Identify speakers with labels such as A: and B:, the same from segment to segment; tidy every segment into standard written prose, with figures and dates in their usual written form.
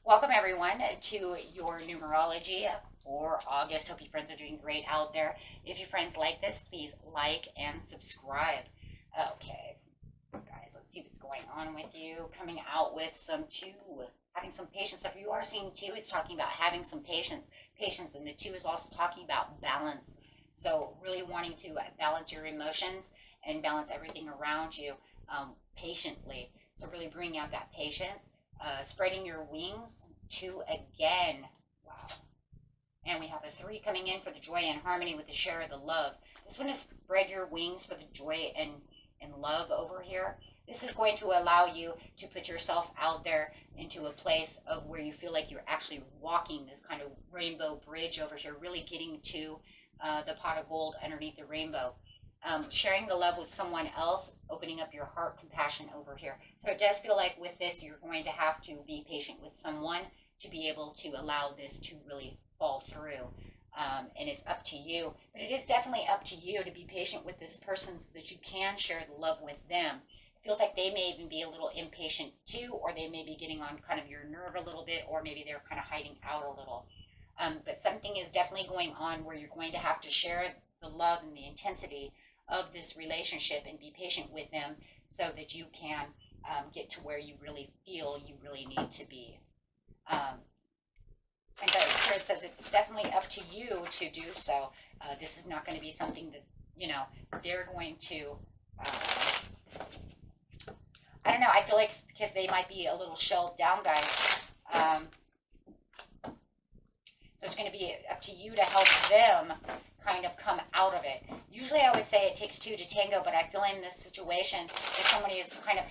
A: Welcome everyone to your numerology for August. Hope you friends are doing great out there. If your friends like this, please like and subscribe. Okay, guys, let's see what's going on with you. Coming out with some two, having some patience. So if you are seeing two, it's talking about having some patience. And the two is also talking about balance. So really wanting to balance your emotions and balance everything around you patiently. So really bringing out that patience. Spreading your wings, two again. Wow. And we have a three coming in for the joy and harmony with the share of the love. This one is spread your wings for the joy and love over here. This is going to allow you to put yourself out there into a place of where you feel like you're actually walking this kind of rainbow bridge over here, really getting to the pot of gold underneath the rainbow. Sharing the love with someone else, opening up your heart, compassion over here. So it does feel like with this, you're going to have to be patient with someone to be able to allow this to really fall through. And it's up to you. But it is definitely up to you to be patient with this person so that you can share the love with them. It feels like they may even be a little impatient too, or they may be getting on kind of your nerve a little bit, or maybe they're kind of hiding out a little. But something is definitely going on where you're going to have to share the love and the intensity of this relationship and be patient with them so that you can get to where you really feel you really need to be. And the Spirit says it's definitely up to you to do so. This is not going to be something that, they're going to, I don't know, I feel like because they might be a little shelled down, guys. So it's going to be up to you to help them kind of come out of it. Usually I would say it takes two to tango, but I feel in this situation, if somebody is kind of,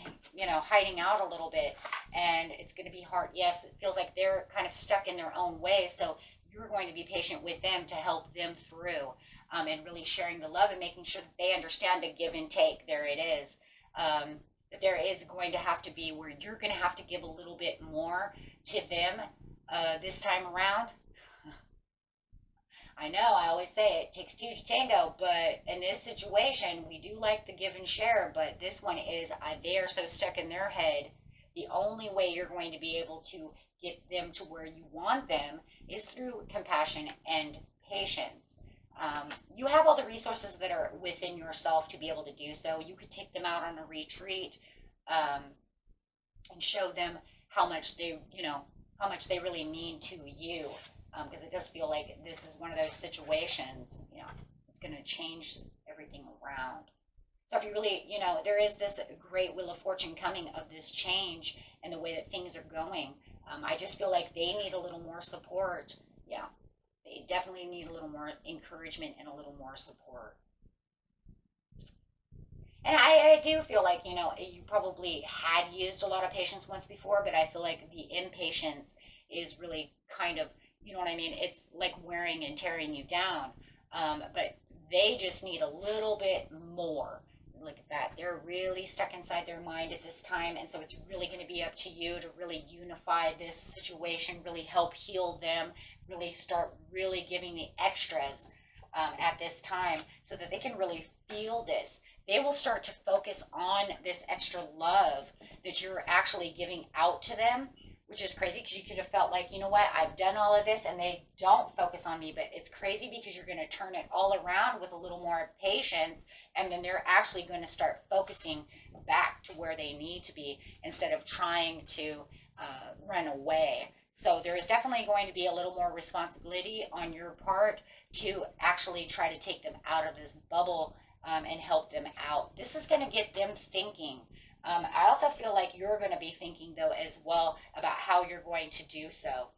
A: hiding out a little bit, and it's going to be hard. Yes, it feels like they're kind of stuck in their own way, so you're going to be patient with them to help them through, and really sharing the love and making sure that they understand the give and take. There it is. That there is going to have to be where you're going to have to give a little bit more to them this time around. I know, I always say it takes two to tango, but in this situation, we do like the give and share, but this one is, they are so stuck in their head, the only way you're going to be able to get them to where you want them is through compassion and patience. You have all the resources that are within yourself to be able to do so. You could take them out on a retreat and show them how much they really mean to you. Because it does feel like this is one of those situations, it's going to change everything around. So if you really, there is this great wheel of fortune coming of this change and the way that things are going. I just feel like they need a little more support. Yeah, they definitely need a little more encouragement and a little more support. And I do feel like, you probably had used a lot of patience once before, but I feel like the impatience is really kind of, you know what I mean? It's like wearing and tearing you down. But they just need a little bit more. Look at that. They're really stuck inside their mind at this time. And so it's really going to be up to you to really unify this situation, really help heal them, really start really giving the extras at this time so that they can really feel this. They will start to focus on this extra love that you're actually giving out to them, which is crazy because you could have felt like, you know what, I've done all of this and they don't focus on me, but it's crazy because you're going to turn it all around with a little more patience, and then they're actually going to start focusing back to where they need to be instead of trying to run away. So there is definitely going to be a little more responsibility on your part to actually try to take them out of this bubble and help them out. This is going to get them thinking. I also feel like you're going to be thinking, though, as well about how you're going to do so.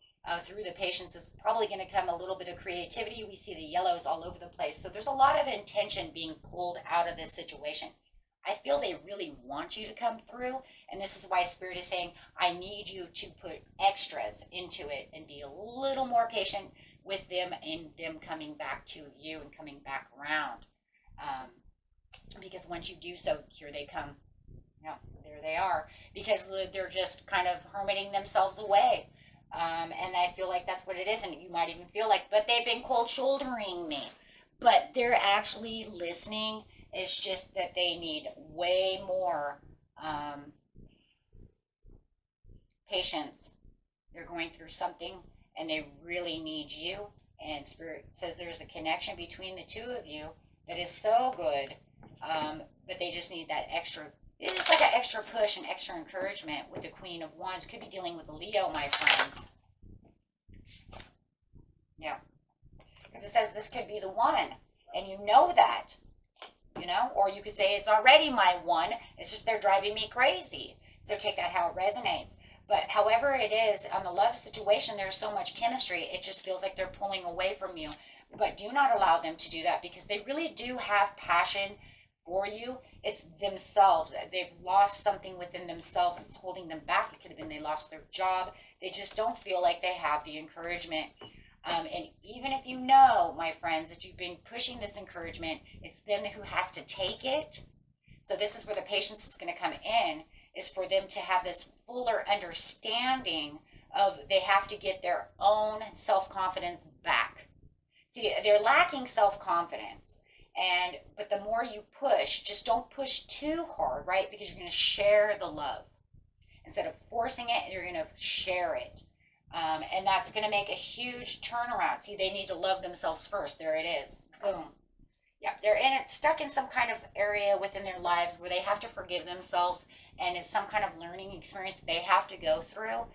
A: Through the patience is probably going to come a little bit of creativity. We see the yellows all over the place. So there's a lot of intention being pulled out of this situation. I feel they really want you to come through. And this is why Spirit is saying, I need you to put extras into it and be a little more patient with them and them coming back to you and coming back around. Because once you do so, here they come. Yeah, there they are, because they're just kind of hermiting themselves away. And I feel like that's what it is. And you might even feel like, but they've been cold shouldering me. But they're actually listening. It's just that they need way more patience They're going through something and they really need you. And Spirit says there's a connection between the two of you that is so good, but they just need that extra. It's like an extra push and extra encouragement with the Queen of Wands. Could be dealing with a Leo, my friends. Yeah. Because it says this could be the one. And you know that. You know? Or you could say it's already my one. It's just they're driving me crazy. So take that how it resonates. But however it is, on the love situation, there's so much chemistry. It just feels like they're pulling away from you. But do not allow them to do that because they really do have passion for you. It's themselves. They've lost something within themselves that's holding them back. It could have been they lost their job. They just don't feel like they have the encouragement. And even if you know, my friends, that you've been pushing this encouragement, it's them who has to take it. So this is where the patience is going to come in, is for them to have this fuller understanding of they have to get their own self-confidence back. See, they're lacking self-confidence. But the more you push, just don't push too hard, right? Because you're going to share the love. Instead of forcing it, you're going to share it. And that's going to make a huge turnaround. See, they need to love themselves first. There it is. Boom. Yeah, they're stuck in some kind of area within their lives where they have to forgive themselves, and it's some kind of learning experience they have to go through.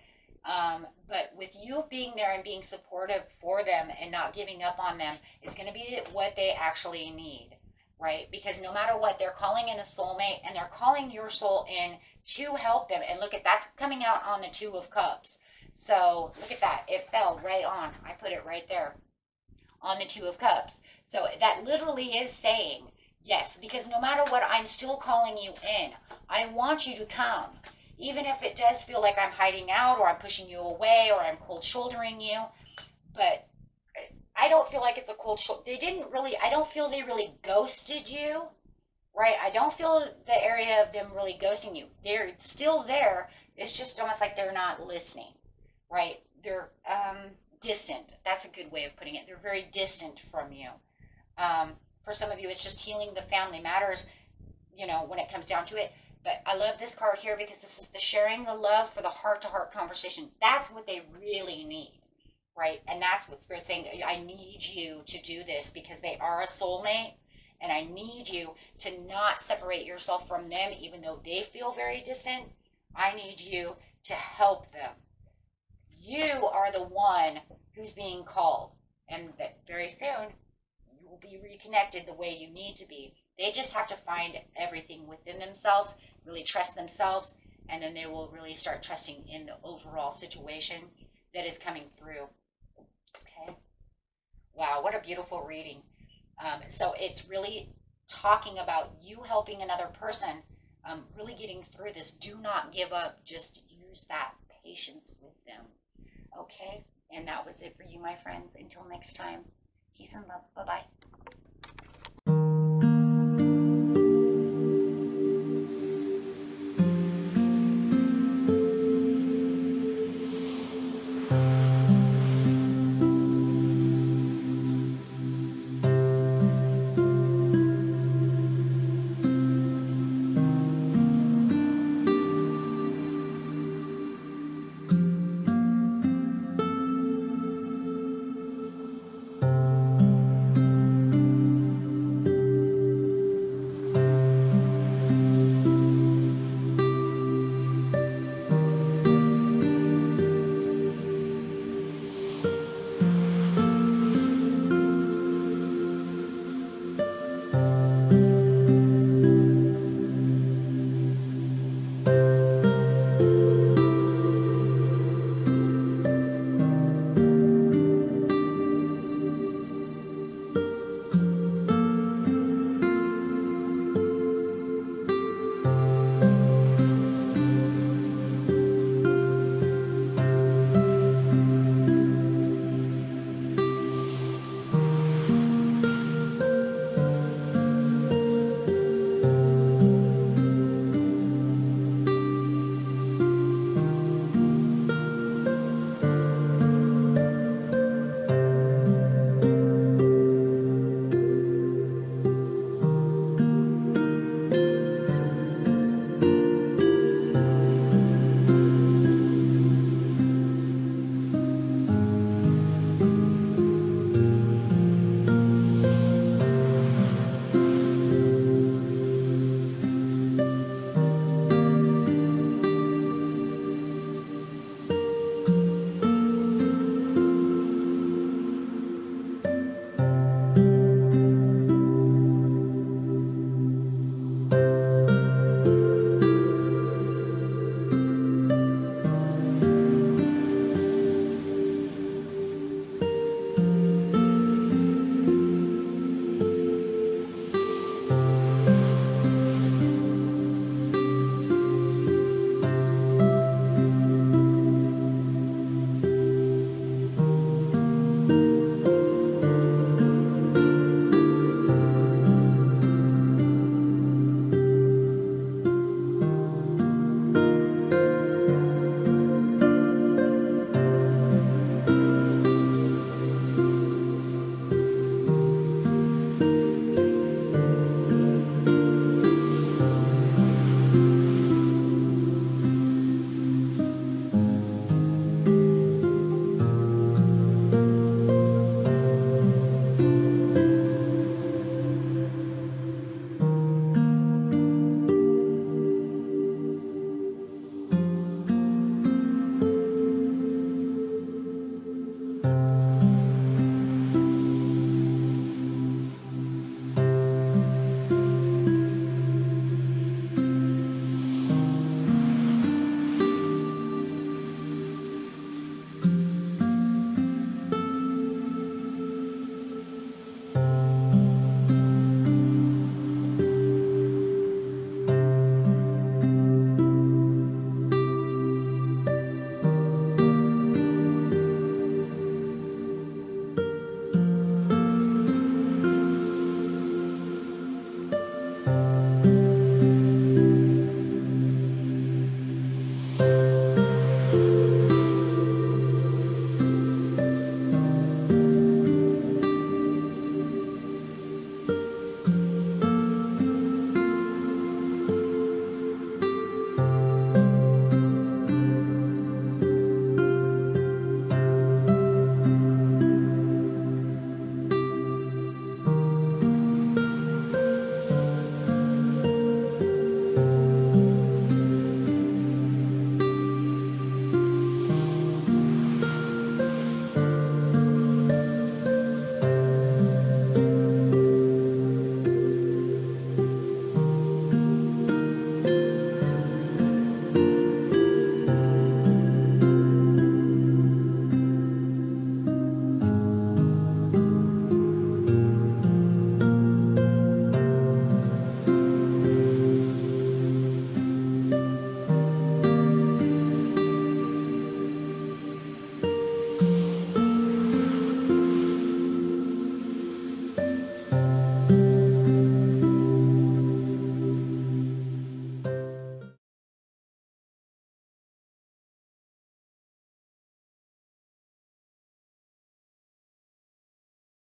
A: But with you being there and being supportive for them and not giving up on them, it's going to be what they actually need, right? Because no matter what, they're calling in a soulmate, and they're calling your soul in to help them. And look at that's coming out on the Two of Cups. So look at that. It fell right on. I put it right there on the Two of Cups. So that literally is saying, yes, because no matter what, I'm still calling you in. I want you to come. Even if it does feel like I'm hiding out or I'm pushing you away or I'm cold shouldering you. But I don't feel like it's a cold shoulder. I don't feel they really ghosted you, right? I don't feel the area of them really ghosting you. They're still there. It's just almost like they're not listening, right? They're distant. That's a good way of putting it. They're very distant from you. For some of you, it's just healing the family matters, when it comes down to it. But I love this card here because this is the sharing the love for the heart-to-heart conversation. That's what they really need, right? And that's what Spirit's saying. I need you to do this because they are a soulmate, and I need you to not separate yourself from them even though they feel very distant. I need you to help them. You are the one who's being called, and that very soon you will be reconnected the way you need to be. They just have to find everything within themselves, really trust themselves, and then they will really start trusting in the overall situation that is coming through. Okay. Wow, what a beautiful reading. So it's really talking about you helping another person, really getting through this. Do not give up. Just use that patience with them. Okay. And that was it for you, my friends. Until next time, peace and love. Bye-bye.